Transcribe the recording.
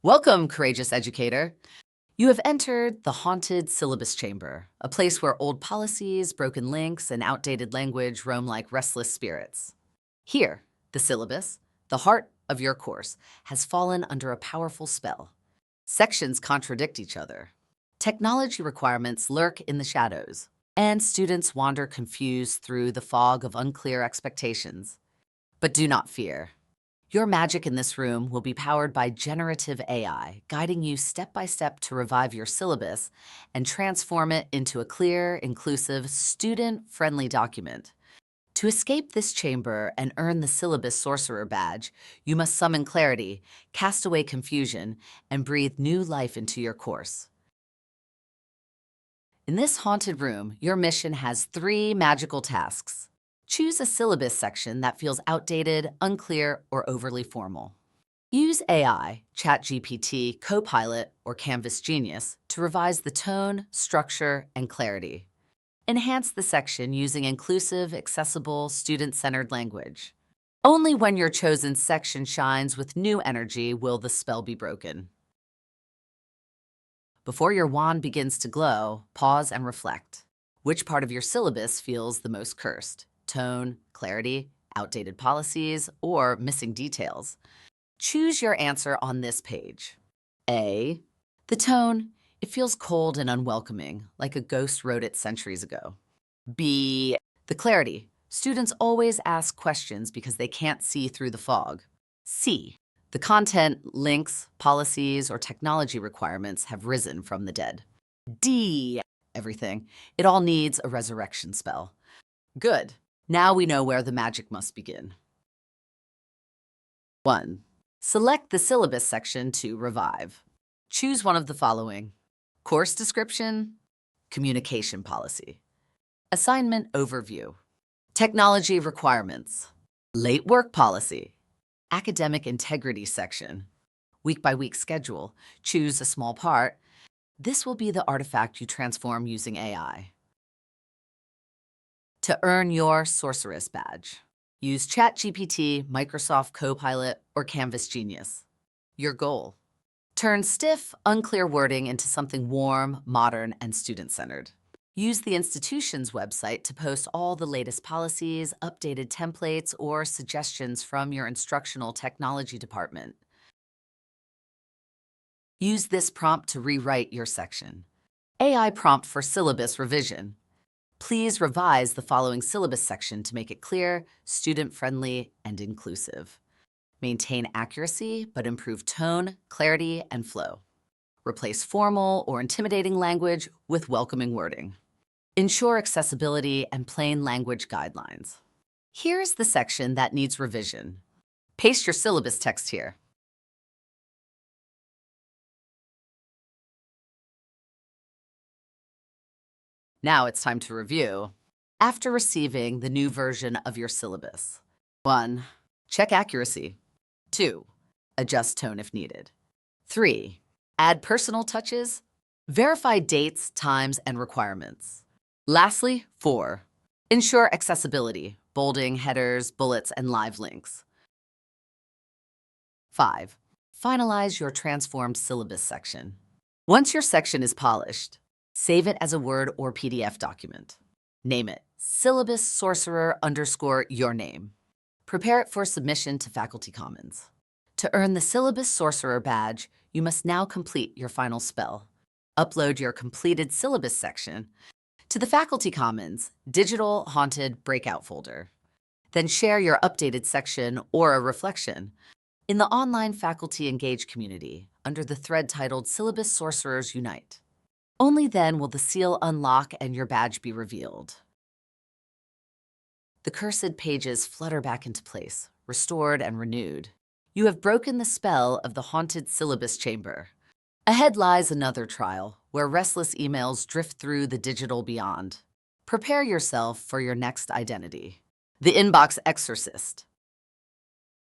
Welcome, courageous educator. You have entered the haunted syllabus chamber, a place where old policies, broken links, and outdated language roam like restless spirits. Here, the syllabus, the heart of your course, has fallen under a powerful spell. Sections contradict each other. Technology requirements lurk in the shadows, and students wander confused through the fog of unclear expectations. But do not fear. Your magic in this room will be powered by generative AI, guiding you step by step to revive your syllabus and transform it into a clear, inclusive, student-friendly document. To escape this chamber and earn the Syllabus Sorcerer badge, you must summon clarity, cast away confusion, and breathe new life into your course. In this haunted room, your mission has 3 magical tasks. Choose a syllabus section that feels outdated, unclear, or overly formal. Use AI, ChatGPT, Copilot, or Canvas Genius to revise the tone, structure, and clarity. Enhance the section using inclusive, accessible, student-centered language. Only when your chosen section shines with new energy will the spell be broken. Before your wand begins to glow, pause and reflect. Which part of your syllabus feels the most cursed? Tone, clarity, outdated policies, or missing details? Choose your answer on this page. A. The tone. It feels cold and unwelcoming, like a ghost wrote it centuries ago. B. The clarity. Students always ask questions because they can't see through the fog. C. The content, links, policies, or technology requirements have risen from the dead. D. Everything. It all needs a resurrection spell. Good. Now we know where the magic must begin. 1. Select the syllabus section to revive. Choose one of the following: course description, communication policy, assignment overview, technology requirements, late work policy, academic integrity section, week-by-week schedule. Choose a small part. This will be the artifact you transform using AI. To earn your Sorceress badge, use ChatGPT, Microsoft Copilot, or Canvas Genius. Your goal: turn stiff, unclear wording into something warm, modern, and student-centered. Use the institution's website to post all the latest policies, updated templates, or suggestions from your instructional technology department. Use this prompt to rewrite your section. AI prompt for syllabus revision. Please revise the following syllabus section to make it clear, student-friendly, and inclusive. Maintain accuracy, but improve tone, clarity, and flow. Replace formal or intimidating language with welcoming wording. Ensure accessibility and plain language guidelines. Here's the section that needs revision. Paste your syllabus text here. Now it's time to review. After receiving the new version of your syllabus: 1. Check accuracy. 2. Adjust tone if needed. 3. Add personal touches. Verify dates, times, and requirements. Lastly, 4. Ensure accessibility, bolding, headers, bullets, and live links. 5. Finalize your transformed syllabus section. Once your section is polished, save it as a Word or PDF document. Name it Syllabus Sorcerer _ your name. Prepare it for submission to Faculty Commons. To earn the Syllabus Sorcerer badge, you must now complete your final spell. Upload your completed syllabus section to the Faculty Commons Digital Haunted Breakout folder. Then share your updated section or a reflection in the online Faculty Engage community under the thread titled Syllabus Sorcerers Unite. Only then will the seal unlock and your badge be revealed. The cursed pages flutter back into place, restored and renewed. You have broken the spell of the haunted syllabus chamber. Ahead lies another trial, where restless emails drift through the digital beyond. Prepare yourself for your next identity: the inbox exorcist.